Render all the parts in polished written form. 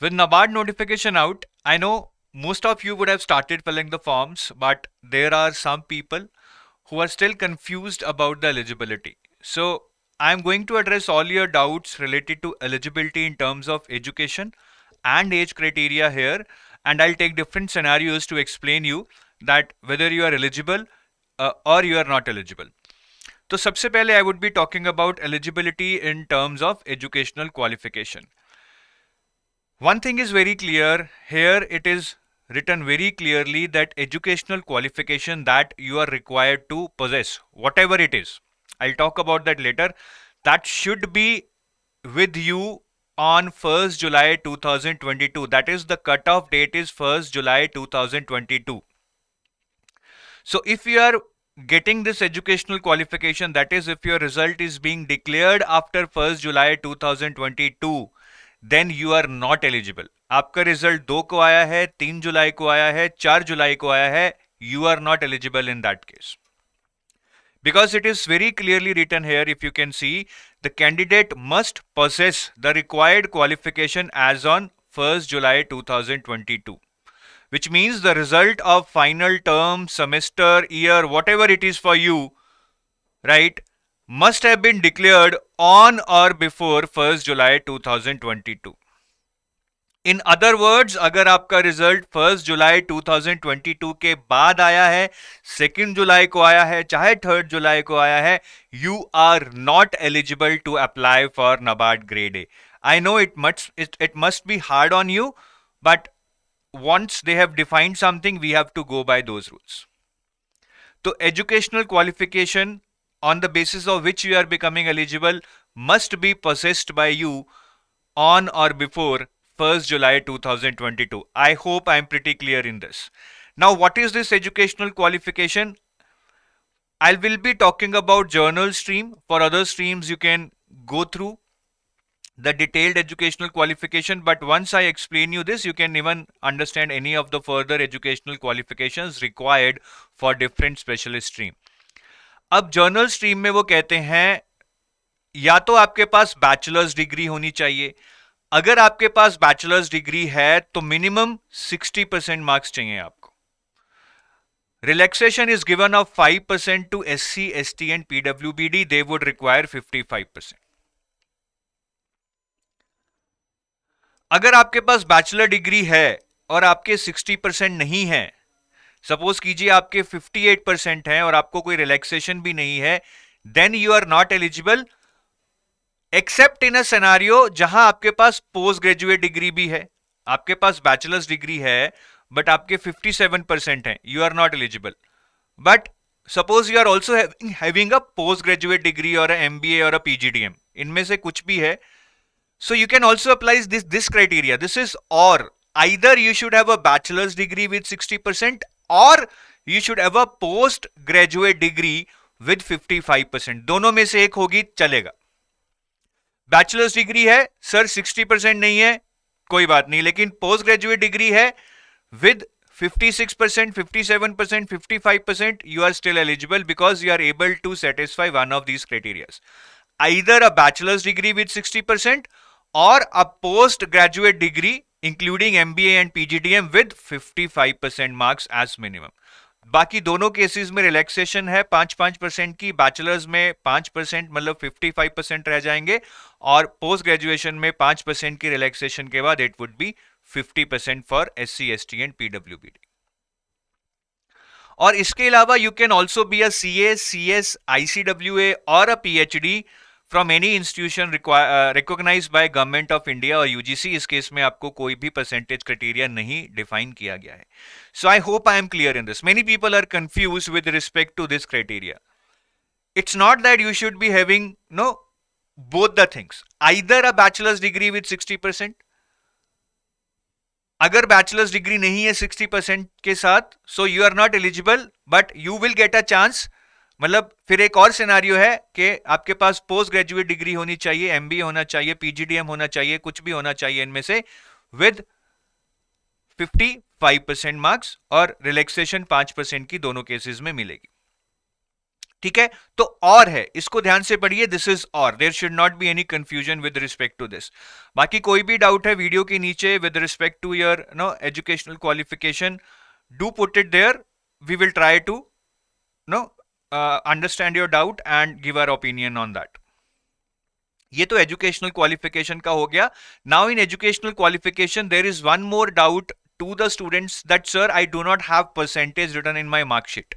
With NABARD notification out, I know most of you would have started filling the forms, but there are some people who are still confused about the eligibility. So I'm going to address all your doubts related to eligibility in terms of education and age criteria here, and I'll take different scenarios to explain you that whether you are eligible or you are not eligible. तो सबसे पहले I would be talking about eligibility in terms of educational qualification. One thing is very clear here, it is written very clearly that educational qualification that you are required to possess, whatever it is, I'll talk about that later, that should be with you on 1st July 2022. That is, the cutoff date is 1st July 2022. So if you are getting this educational qualification, that is, if your result is being declared after 1st July 2022, then you are not eligible. आपका result 2 को आया है, 3 जुलाई को आया है, 4 जुलाई को आया है, you are not eligible in that case. Because it is very clearly written here, if you can see, the candidate must possess the required qualification as on 1st July 2022. Which means the result of final term, semester, year, whatever it is for you, right, must have been declared on or before 1st July 2022. In other words, अगर आपका result 1st जुलाई 2022 के बाद आया है, 2nd जुलाई को आया है, चाहे 3rd जुलाई को आया है, you are not eligible to apply for NABARD grade A. I know it must be hard on you, but once they have defined something, we have to go by those rules. So educational qualification on the basis of which you are becoming eligible must be possessed by you on or before 1st July 2022. I hope I am pretty clear in this. Now, what is this educational qualification? I will be talking about journal stream. For other streams, you can go through the detailed educational qualification, but once I explain you this, you can even understand any of the further educational qualifications required for different specialist stream. अब journal stream में वो कहते हैं या तो आपके पास bachelors degree होनी चाहिए, अगर आपके पास बैचलर्स डिग्री है तो मिनिमम 60% मार्क्स चाहिए आपको. Relaxation is given of 5% to SC, ST and PWBD. They would require 55%. अगर आपके पास बैचलर डिग्री है और आपके 60% नहीं है, सपोज कीजिए आपके 58% हैं और आपको कोई रिलैक्सेशन भी नहीं है, then you are not eligible except in a scenario जहां आपके पास पोस्ट ग्रेजुएट डिग्री भी है. आपके पास बैचलर्स डिग्री है बट आपके 57% हैं, you are not eligible. But suppose you are also having a post graduate degree और MBA और PGDM, इनमें से कुछ भी है. So you can also apply this criteria. This is or. Either you should have a bachelor's degree with 60% or you should have a postgraduate degree with 55%. दोनों में से एक होगी, चलेगा. बैचलर्स डिग्री है सर, 60% नहीं है, कोई बात नहीं, लेकिन पोस्ट ग्रेजुएट डिग्री है with 56%, 57%, 55%, you are still eligible because you are able to satisfy one of these criteria. Either a bachelor's degree with 60% or a postgraduate degree including MBA and PGDM with 55% marks as minimum. बाकी दोनों cases में relaxation है 5% की, bachelors में 5% मतलब 55% रह जाएंगे, और पोस्ट ग्रेजुएशन में 5% की रिलैक्सेशन के बाद it would be 50% for SC, ST and PWBD. और इसके अलावा you can also be a CA, CS, ICWA और अ PhD from any institution recognised by government of India और UGC. इस केस में आपको कोई भी परसेंटेज क्राइटेरिया नहीं डिफाइन किया गया है. So I hope I am clear in this. Many people are confuse with respect to this criteria. It's not that you should be having no both the things. Either a bachelor's degree with 60%, अगर bachelors degree नहीं है 60% के साथ, so you are not eligible, but you will get a chance. मतलब फिर एक और scenario है कि आपके पास पोस्ट ग्रेजुएट डिग्री होनी चाहिए, MBA होना चाहिए, PGDM होना चाहिए, कुछ भी होना चाहिए इनमें से, विद 55% मार्क्स, और रिलैक्सेशन 5% की दोनों केसेस में मिलेगी. ठीक है, तो और है, इसको ध्यान से पढ़िए, दिस इज और, there should not be any confusion with respect to this. बाकी कोई भी डाउट है वीडियो के नीचे with respect to your no educational qualification, do put it there, we will try to know understand your doubt and give our opinion on that. ये तो educational qualification का हो गया। Now in educational qualification there is one more doubt to the students that sir I do not have percentage written in my marksheet,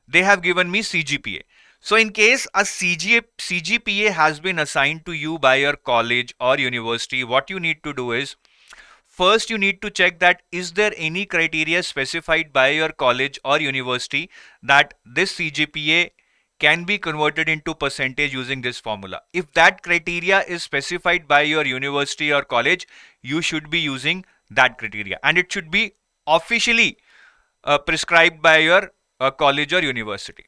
they have given me CGPA. So in case a CGPA has been assigned to you by your college or university, what you need to do is, first you need to check that is there any criteria specified by your college or university that this CGPA can be converted into percentage using this formula. If that criteria is specified by your university or college, you should be using that criteria, and it should be officially prescribed by your college or university.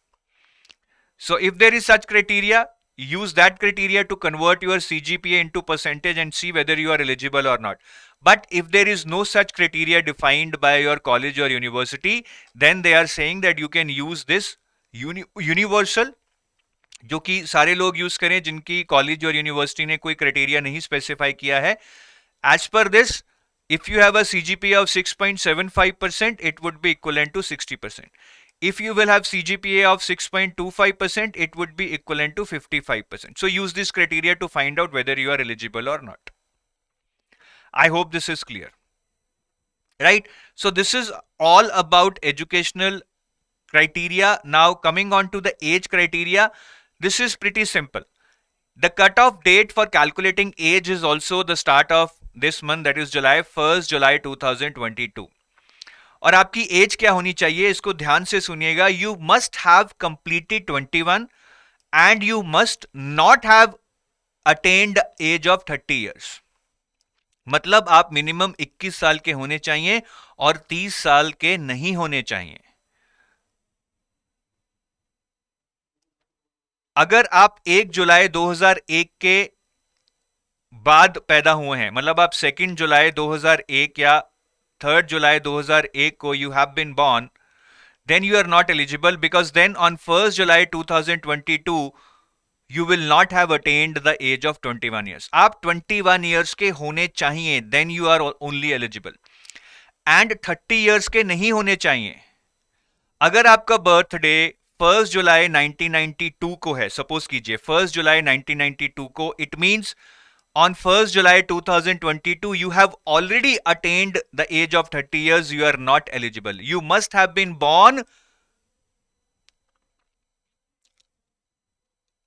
So if there is such criteria, use that criteria to convert your CGPA into percentage and see whether you are eligible or not. But if there is no such criteria defined by your college or university, then they are saying that you can use this universal, जो कि सारे लोग use करें जिनकी college और university ने कोई criteria नहीं स्पेसिफाई किया है. As per this, if you have a CGPA of 6.75%, it would be equivalent to 60%. If you will have CGPA of 6.25%, it would be equivalent to 55%. So use this criteria to find out whether you are eligible or not. I hope this is clear. Right? So this is all about educational criteria. Now coming on to the age criteria, this is pretty simple. The cutoff date for calculating age is also the start of this month, that is July 1st, July 2022. और आपकी as क्या होनी चाहिए इसको ध्यान से सुनिएगा. You must have completed 21 and you must not have attend age of 30 years. मतलब आप मिनिमम 21 साल के होने चाहिए और 30 साल के नहीं होने चाहिए. अगर आप 1 जुलाई 2001 के बाद पैदा हुए हैं, मतलब आप 2 जुलाई 2001 या 3 जुलाई 2001 को you have been born, then you are not eligible, because then on 1st July 2022 you will not have attained the age of 21 years. आप 21 years के होने चाहिए, then you are only eligible. and 30 years के नहीं होने चाहिए. अगर आपका बर्थडे 1 जुलाई 1992 को है, सपोज कीजिए 1 जुलाई 1992 को, it means on 1st July 2022 you have already attained the age of 30 years, you are not eligible. You must have been born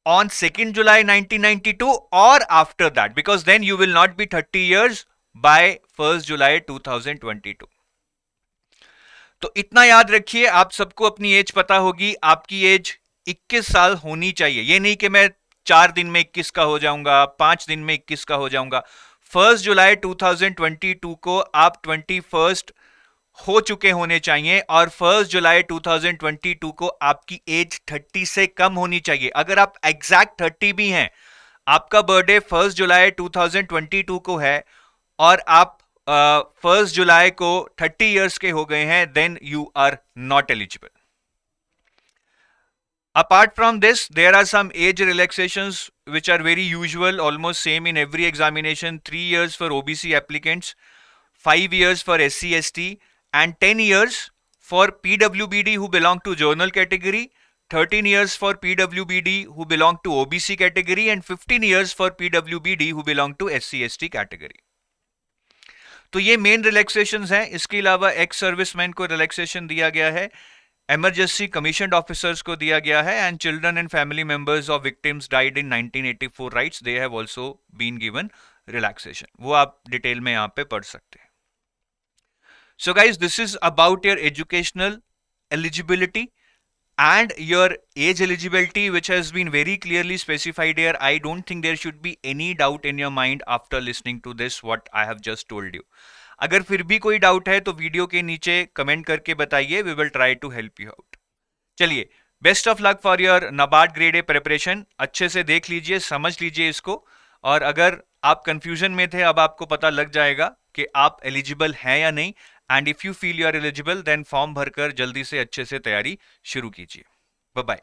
on 2nd July 1992 or after that, because then you will not be 30 years by 1st July 2022. तो इतना याद रखिए, आप सबको अपनी as पता होगी. आपकी एज 21 साल होनी चाहिए. ये नहीं कि मैं 4 दिन में 21 का हो जाऊंगा, 5 दिन में 21 का हो जाऊंगा. 1 जुलाई 2022 को आप 21st हो चुके होने चाहिए और 1 जुलाई 2022 को आपकी एज 30 से कम होनी चाहिए. अगर आप एग्जैक्ट 30 भी हैं, आपका बर्थडे 1 जुलाई 2022 को है और आप 1 जुलाई को 30 इयर्स के हो गए हैं, then you are not eligible. Apart from this, there are some age relaxations which are very usual, almost same in every examination. 3 years for OBC applicants, 5 years for SC ST, and 10 years for PWBD who belong to journal category, 13 years for PWBD who belong to OBC category, and 15 years for PWBD who belong to SC ST category. तो ये main relaxations हैं. इसके अलावा ex serviceman को relaxation दिया गया है, emergency commissioned officers को दिया गया है, and children and family members of victims died in 1984 riots, they have also been given relaxation. वो आप डिटेल में यहाँ पे पढ़ सकते हैं. So guys, this is about your educational eligibility and your age eligibility, which has been very clearly specified here. I don't think there should be any doubt in your mind after listening to this what I have just told you. अगर फिर भी कोई doubt है तो video के नीचे comment करके बताइए, we will try to help you out. चलिए, best of luck for your NABARD grade A preparation. अच्छे से देख लीजिए, समझ लीजिए इसको, और अगर आप कंफ्यूजन में थे अब आपको पता लग जाएगा कि आप एलिजिबल हैं या नहीं. And if you feel you are eligible, then form भरकर जल्दी से अच्छे से तैयारी शुरू कीजिए. Bye bye.